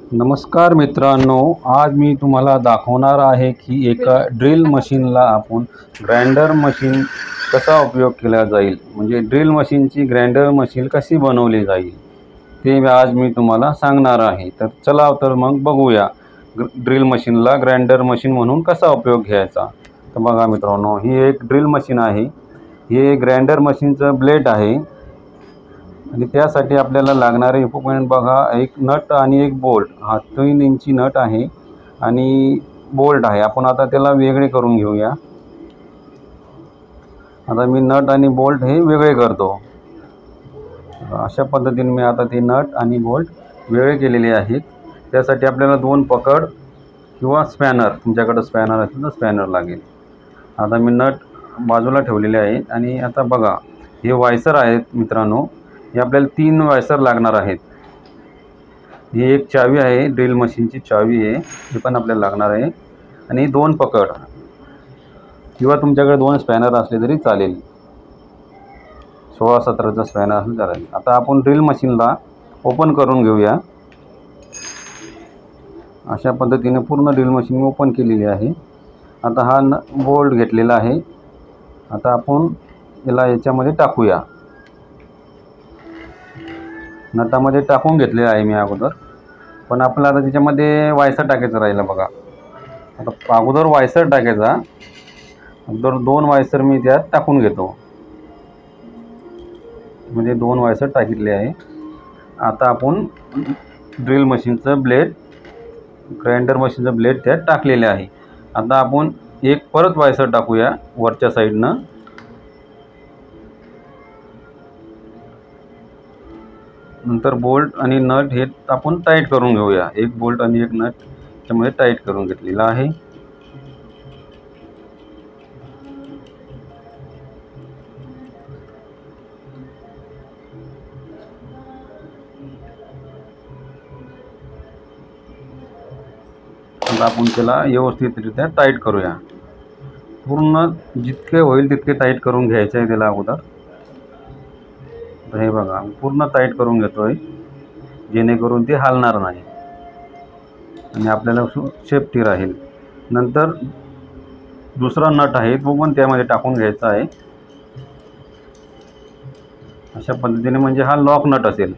नमस्कार मित्रांनो, आज मी तुम्हाला दाखवणार आहे की एका ड्रिल मशीनला आपण ग्राइंडर मशीन कसा उपयोग केला जाईल, म्हणजे ड्रिल मशीनची ग्राइंडर मशीन कशी बनवली जाईल ते आज मी तुम्हाला सांगणार आहे। तर चला तर मग बघूया ड्रिल मशीनला ग्राइंडर मशीन म्हणून कसा उपयोग घ्यायचा। तर बघा मित्रांनो, ही एक ड्रिल मशीन आहे। हे ग्राइंडर मशीनचं ब्लेड आहे आणि त्यासाठी आपल्याला लागणारे उपकरण बघा, एक नट आणि एक बोल्ट। हा 3 इंची नट आहे आणि बोल्ट आहे। आपण आता त्याला वेगळे करून घेऊया। आता मी नट आणि बोल्ट हे वेगळे करतो। अशा पद्धतीने मी आता ते नट आणि बोल्ट वेगळे केलेले आहेत। त्यासाठी आपल्याला 2 पकड किंवा स्पॅनर, तुमच्याकडे स्पॅनर असेल तर स्पॅनर लागेल। आता मी नट बाजूला ठेवलेले आहेत आणि आता बघा, हे वायसर आहेत मित्रांनो। हे आपल्याला 3 वायसर लागणार आहेत। ही एक चावी आहे, ड्रिल मशीनची चावी आहे, ही पण आपल्याला लागणार आहे। आणि 2 पकड किंवा तुमच्याकडे 2 स्पॅनर असले तरी चालेल। 16-17चा स्पॅनर असेल चालेल। आता आपण ड्रिल मशीनला ओपन करून घेऊया। अशा पद्धतीने पूर्ण ड्रिल मशीन ओपन केलेली आहे। आता हा बोल्ट घेतलेला आहे। आता आपण याच्यामध्ये टाकूया। नटामध्ये टाकून घेतलेला आहे मी अगोदर, पण आपल्याला आता त्याच्यामध्ये वायसर टाकायचं राहिलं बघा। आता अगोदर वायसर टाकायचा, अगोदर 2 वायसर मी त्यात टाकून घेतो। म्हणजे 2 वायसर टाकले आहे। आता आपण ड्रिल मशीनचं ब्लेड, ग्राइंडर मशीनचं ब्लेड त्यात टाकलेले आहे। आता आपण एक परत वायसर टाकूया वरच्या साईडनं। नंतर बोल्ट आणि नट हे आपण टाईट करून घेऊया। एक बोल्ट आणि एक नट त्यामध्ये टाईट करून घेतलेला आहे। आता आपण त्याला व्यवस्थितरित्या टाईट करूया। पूर्ण जितके होईल तितके टाईट करून घ्यायचे आहे त्याला अगोदर। हे बघा, पूर्ण टाईट करून घेतोय जेणेकरून ते हलणार नाही आणि आपल्याला सेफ्टी राहील। नंतर दुसरा नट आहे तो पण त्यामध्ये टाकून घ्यायचा आहे अशा पद्धतीने, म्हणजे हा लॉक नट असेल।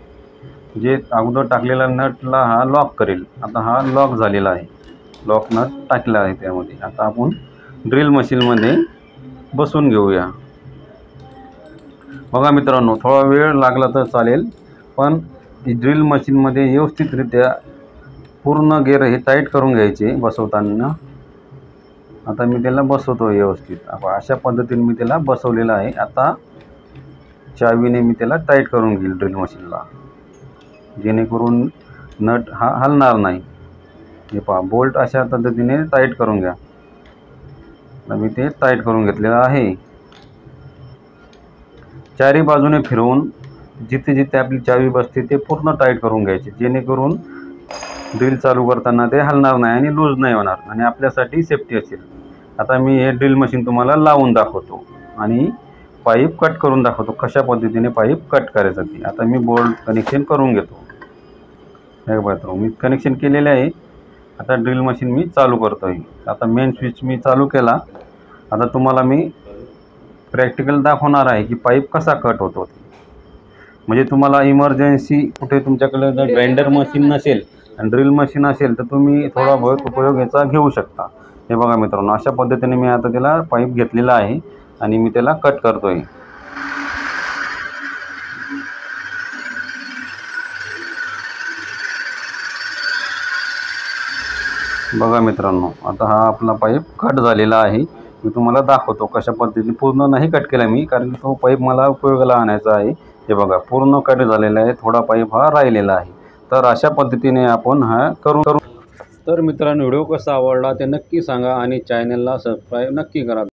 जे अगोदर टाकलेला नटला हा लॉक करेल। आता हा लॉक झालेला आहे, लॉक नट टाकला आहे त्यामध्ये। आता आपण ड्रिल मशीनमध्ये बसवून घेऊया। बघा मित्रांनो, थोडा वेळ लागला तर चालेल, पण ड्रिल मशीनमध्ये व्यवस्थितरित्या पूर्ण गेअर हे टाईट करून घ्यायचे बसवताना। आता मी त्याला बसवतो व्यवस्थित। अशा पद्धतीने मी त्याला बसवलेलं आहे। आता चावीने मी त्याला टाईट करून घेईल ड्रिल मशीनला, जेणेकरून नट हा हलणार नाही। हे पहा, बोल्ट अशा पद्धतीने टाईट करून घ्या। मी ते टाईट करून घेतलेलं आहे। चारी बाजूने फिरवून जिथे जिथे आपली चावी बसते ते पूर्ण टाईट करून घ्यायचे, जेणेकरून ड्रिल चालू करताना ते हलणार नाही आणि लूज नाही होणार आणि आपल्यासाठी सेफ्टी असेल। आता मी हे ड्रिल मशीन तुम्हाला लावून दाखवतो आणि पाईप कट करून दाखवतो कशा पद्धतीने पाईप कट करायचं ते। आता मी बोल्ट कनेक्शन करून घेतो। हे बघा, मी कनेक्शन केलेले आहे। आता ड्रिल मशीन मी चालू करतोय। आता मेन स्विच मी चालू केला। आता तुम्हाला मी प्रॅक्टिकल दाखवणार आहे की पाईप कसा कट होतो। म्हणजे तुम्हाला इमर्जन्सी कुठे तुमच्याकडे जर ग्राइंडर मशीन नसेल आणि ड्रिल मशीन असेल तर तुम्ही थोडा बहुत उपयोग याचा घेऊ शकता। हे बघा मित्रांनो, अशा पद्धतीने मी आता त्याला पाईप घेतलेला आहे आणि मी त्याला कट करतोय। बघा मित्रांनो, आता हा आपला पाईप कट झालेला आहे। मी तुम्हाला दाखवतो कशा पद्धतीने। पूर्ण नाही कट केला मी, कारण तो पाईप मला उपयोगाला आणायचा आहे। हे बघा, पूर्ण कट झालेला आहे, थोडा पाईप हा राहिलेला आहे। तर अशा पद्धतीने आपण हा करू। तर मित्रांनो, व्हिडिओ कसा आवडला ते नक्की सांगा आणि चॅनलला सबस्क्राईब नक्की करा।